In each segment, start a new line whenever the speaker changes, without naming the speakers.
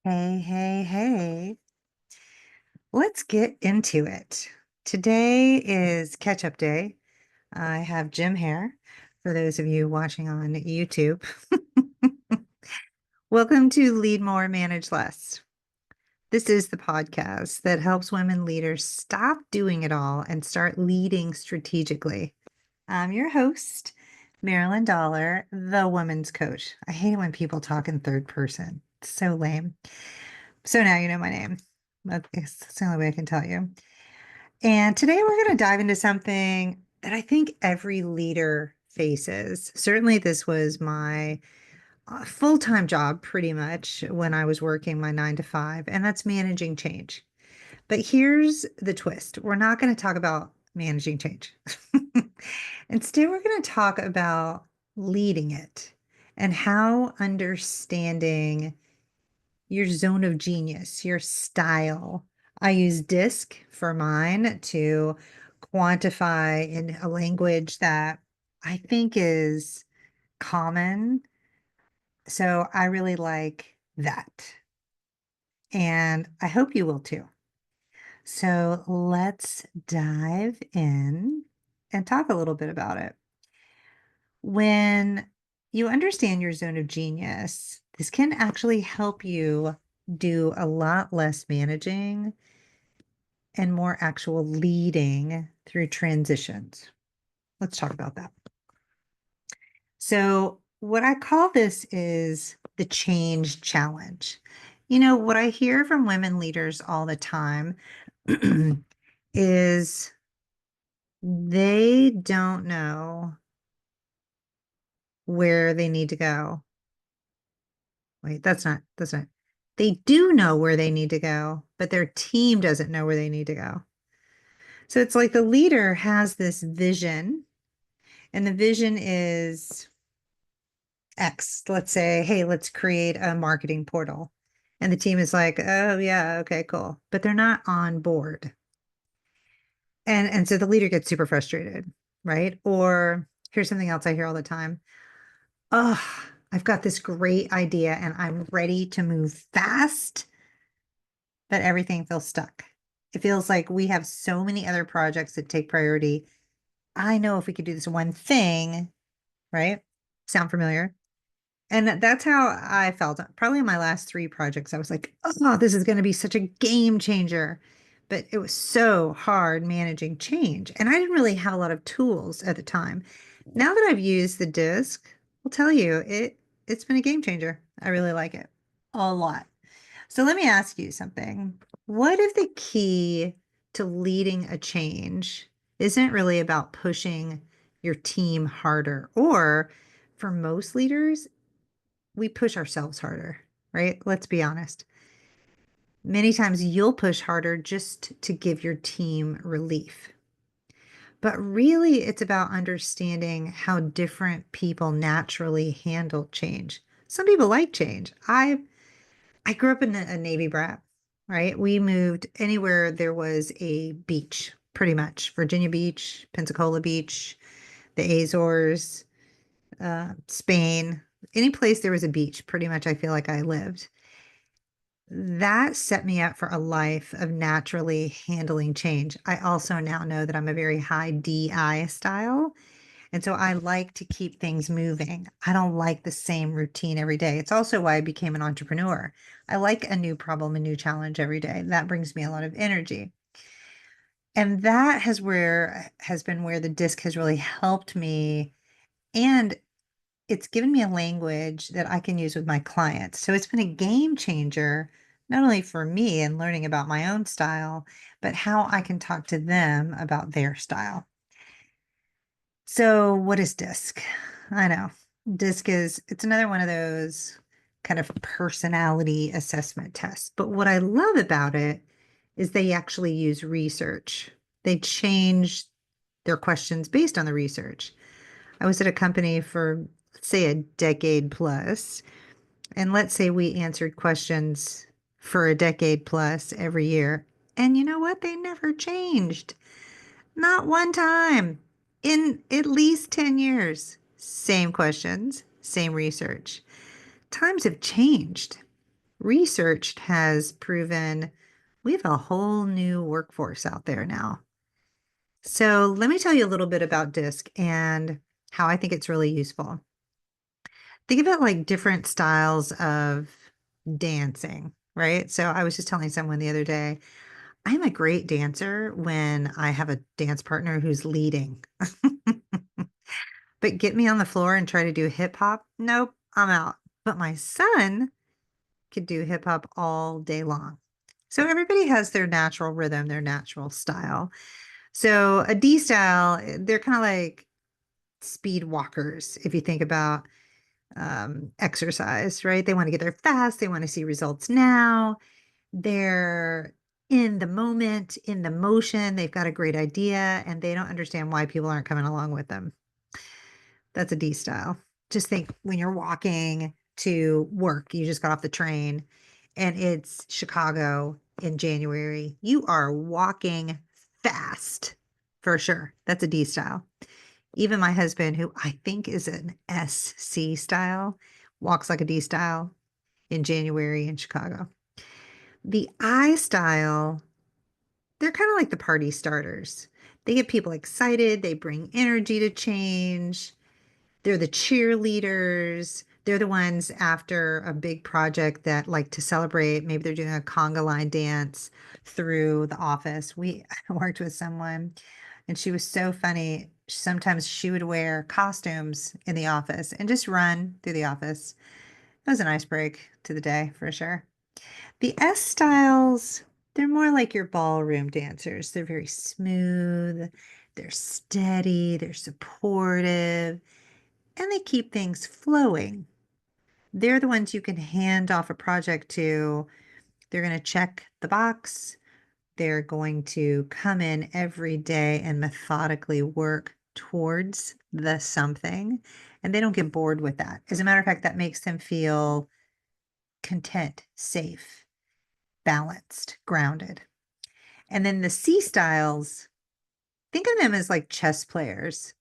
Hey, hey, hey. Let's get into it. Today is catch up day. I have Jim here for those of you watching on YouTube. Welcome to Lead More, Manage Less. This is the podcast that helps women leaders stop doing it all and start leading strategically. I'm your host, Marilyn Dollar, the woman's coach. I hate it when people talk in third person. It's so lame. So now you know my name. That's the only way I can tell you. And today we're going to dive into something that I think every leader faces. Certainly, this was my full-time job pretty much when I was working my 9 to 5, and that's managing change. But here's the twist. We're not going to talk about managing change. Instead, we're going to talk about leading it and how understanding your zone of genius, your style. I use DiSC for mine to quantify in a language that I think is common. So I really like that. And I hope you will too. So let's dive in and talk a little bit about it. When you understand your zone of genius, this can actually help you do a lot less managing and more actual leading through transitions. Let's talk about that. So, what I call this is the change challenge. What I hear from women leaders all the time is they don't know where they need to go. Wait, that's not. They do know where they need to go, but their team doesn't know where they need to go. So it's like the leader has this vision, and the vision is X. Let's say, hey, let's create a marketing portal. And the team is like, oh, yeah, okay, cool. But they're not on board. And so the leader gets super frustrated, right? Or here's something else I hear all the time. Oh, I've got this great idea and I'm ready to move fast, but everything feels stuck. It feels like we have so many other projects that take priority. I know if we could do this one thing, right? Sound familiar? And that's how I felt. Probably in my last 3 projects, I was like, oh, this is going to be such a game changer. But it was so hard managing change. And I didn't really have a lot of tools at the time. Now that I've used the disc, I'll tell you, it's been a game changer. I really like it a lot. So let me ask you something. What if the key to leading a change isn't really about pushing your team harder? Or for most leaders, we push ourselves harder, right? Let's be honest. Many times you'll push harder just to give your team relief. But really, it's about understanding how different people naturally handle change. Some people like change. I grew up in a Navy brat, right? We moved anywhere there was a beach, pretty much. Virginia Beach, Pensacola Beach, the Azores, Spain, any place there was a beach, pretty much I feel like I lived. That set me up for a life of naturally handling change. I also now know that I'm a very high DI style. And so I like to keep things moving. I don't like the same routine every day. It's also why I became an entrepreneur. I like a new problem, a new challenge every day. That brings me a lot of energy. And that has been where the disc has really helped me. And it's given me a language that I can use with my clients. So it's been a game changer, not only for me and learning about my own style, but how I can talk to them about their style. So what is DISC? I know. DISC it's another one of those kind of personality assessment tests. But what I love about it is they actually use research. They change their questions based on the research. I was at a company for, let's say, a decade plus, and let's say we answered questions for a decade plus every year. And you know what? They never changed. Not one time in at least 10 years. Same questions, same research. Times have changed. research has proven we have a whole new workforce out there now. So let me tell you a little bit about DiSC and how I think it's really useful. Think about like different styles of dancing, right? So I was just telling someone the other day, I'm a great dancer when I have a dance partner who's leading. But get me on the floor and try to do hip hop. Nope, I'm out. But my son could do hip hop all day long. So everybody has their natural rhythm, their natural style. So a D style, they're kind of like speed walkers if you think about exercise, right? They want to get there fast, they want to see results now. They're in the moment, in the motion, they've got a great idea, and they don't understand why people aren't coming along with them. That's a D style. Just think when you're walking to work, you just got off the train and it's Chicago in January. You are walking fast for sure. That's a D style. Even my husband, who I think is an SC style, walks like a D style in January in Chicago. The I style, they're kind of like the party starters. They get people excited, they bring energy to change. They're the cheerleaders. They're the ones after a big project that like to celebrate. Maybe they're doing a conga line dance through the office. We worked with someone and she was so funny. Sometimes she would wear costumes in the office and just run through the office. It was a nice break to the day for sure. The S styles, they're more like your ballroom dancers. They're very smooth, they're steady, they're supportive, and they keep things flowing. They're the ones you can hand off a project to. They're going to check the box. They're going to come in every day and methodically work towards the something. And they don't get bored with that. As a matter of fact, that makes them feel content, safe, balanced, grounded. And then the C styles, think of them as like chess players.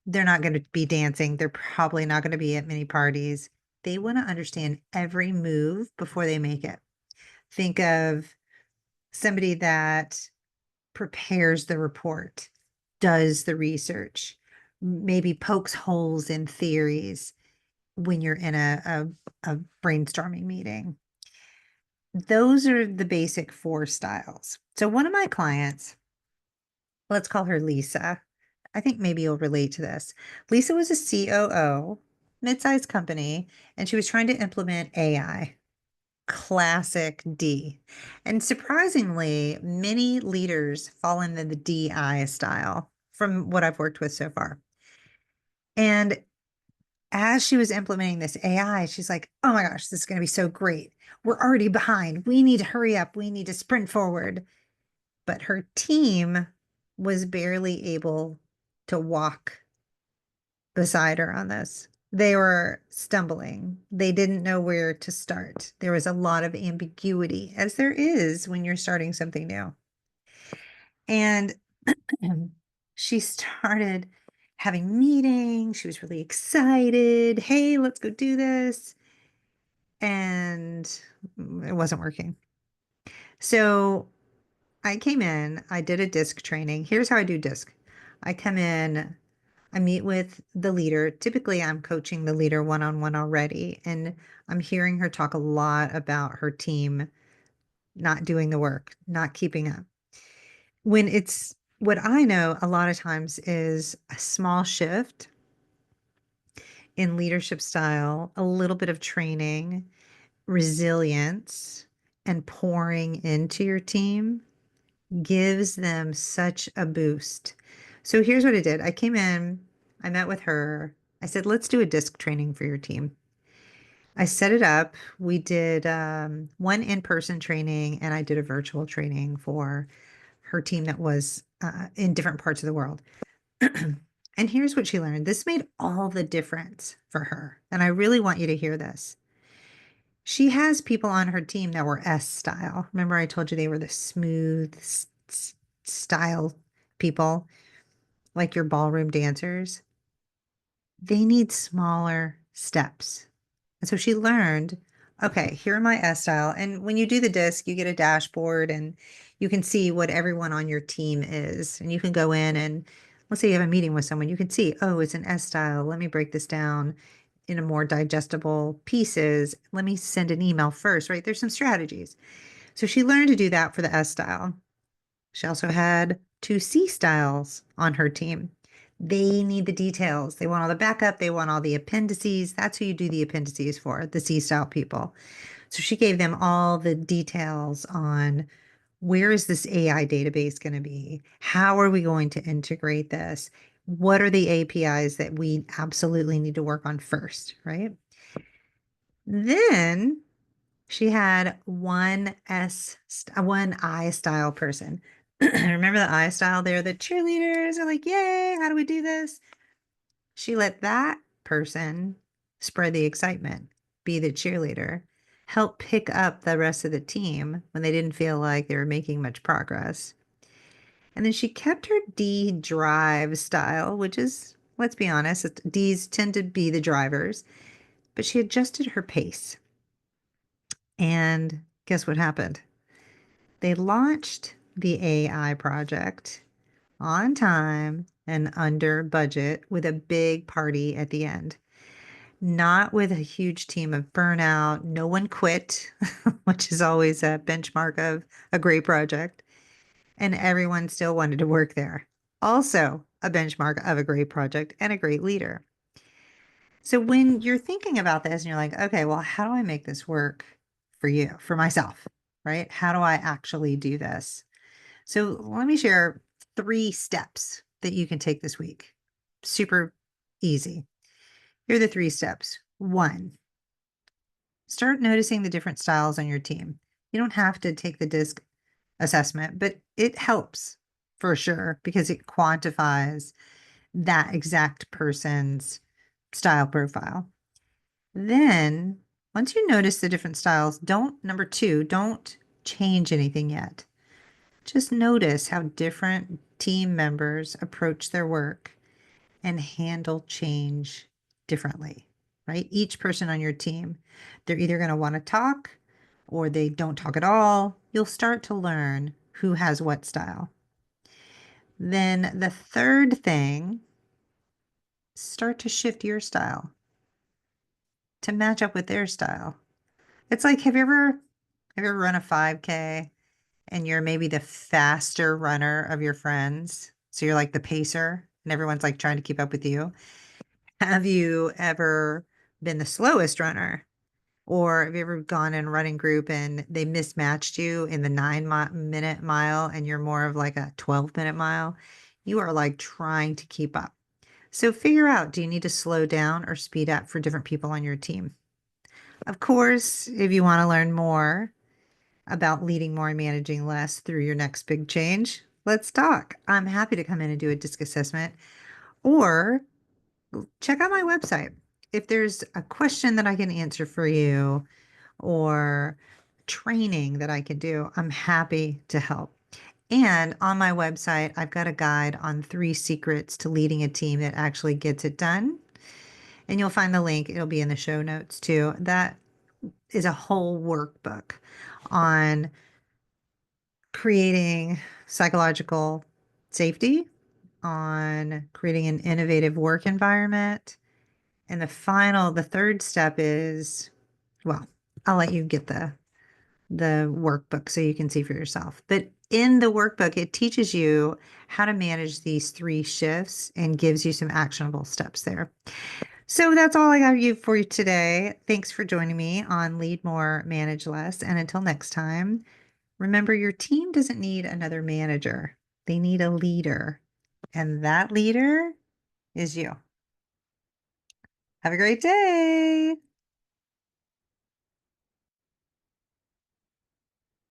They're not going to be dancing. They're probably not going to be at many parties. They want to understand every move before they make it. Think of somebody that prepares the report, does the research, maybe pokes holes in theories when you're in a brainstorming meeting. Those are the basic four styles. So one of my clients, let's call her Lisa. I think maybe you'll relate to this. Lisa was a COO, mid-sized company, and she was trying to implement AI. Classic D. And surprisingly, many leaders fall into the DI style from what I've worked with so far. And as she was implementing this AI, she's like, oh my gosh, this is going to be so great. We're already behind. We need to hurry up. We need to sprint forward. But her team was barely able to walk beside her on this. They were stumbling. They didn't know where to start. There was a lot of ambiguity, as there is when you're starting something new. And she started having meetings. She was really excited. Hey, let's go do this. And it wasn't working. So I came in, I did a DiSC training. Here's how I do DiSC. I come in, I meet with the leader. Typically, I'm coaching the leader one-on-one already, and I'm hearing her talk a lot about her team not doing the work, not keeping up. When it's what I know a lot of times is a small shift in leadership style, a little bit of training, resilience, and pouring into your team gives them such a boost. So here's what I did. I came in, I met with her. I said, let's do a DiSC training for your team. I set it up. We did one in-person training and I did a virtual training for her team that was in different parts of the world. And here's what she learned. This made all the difference for her. And I really want you to hear this. She has people on her team that were S style. Remember, I told you they were the smooth style people, like your ballroom dancers. They need smaller steps. And so she learned, okay, here are my S style. And when you do the disc, you get a dashboard and you can see what everyone on your team is. And you can go in and let's say you have a meeting with someone, you can see, oh, it's an S style. Let me break this down in a more digestible pieces. Let me send an email first, right? There's some strategies. So she learned to do that for the S style. She also had two C styles on her team. They need the details. They want all the backup. They want all the appendices. That's who you do the appendices for, the C style people. So she gave them all the details on where is this AI database going to be? How are we going to integrate this? What are the APIs that we absolutely need to work on first, right? Then she had one I style person. Remember the I style? They're the cheerleaders are like, yay, how do we do this? She let that person spread the excitement, be the cheerleader, help pick up the rest of the team when they didn't feel like they were making much progress. And then she kept her D drive style, which is, let's be honest, D's tend to be the drivers, but she adjusted her pace. And guess what happened? They launched the AI project on time and under budget with a big party at the end. Not with a huge team of burnout. No one quit, which is always a benchmark of a great project. And everyone still wanted to work there. Also, a benchmark of a great project and a great leader. So when you're thinking about this and you're like, okay, well, how do I make this work for you, for myself, right? How do I actually do this? So let me share 3 steps that you can take this week. Super easy. Here are the 3 steps. 1, start noticing the different styles on your team. You don't have to take the DiSC assessment, but it helps for sure because it quantifies that exact person's style profile. Then, once you notice the different styles, number 2, don't change anything yet. Just notice how different team members approach their work and handle change differently, right? Each person on your team, they're either going to want to talk or they don't talk at all. You'll start to learn who has what style. Then the third thing, start to shift your style to match up with their style. It's like, have you ever run a 5K and you're maybe the faster runner of your friends? So you're like the pacer and everyone's like trying to keep up with you. Have you ever been the slowest runner? Or have you ever gone in a running group and they mismatched you in the 9-minute mile and you're more of like a 12-minute mile? You are like trying to keep up. So figure out, do you need to slow down or speed up for different people on your team? Of course, if you want to learn more about leading more and managing less through your next big change, let's talk. I'm happy to come in and do a DiSC assessment or check out my website. If there's a question that I can answer for you or training that I can do, I'm happy to help. And on my website, I've got a guide on 3 secrets to leading a team that actually gets it done. And you'll find the link, it'll be in the show notes too. That is a whole workbook on creating psychological safety, on creating an innovative work environment. And the third step is, well, I'll let you get the workbook so you can see for yourself. But in the workbook, it teaches you how to manage these 3 shifts and gives you some actionable steps there. So that's all I got for you today. Thanks for joining me on Lead More, Manage Less. And until next time, remember your team doesn't need another manager. They need a leader. And that leader is you. Have a great day.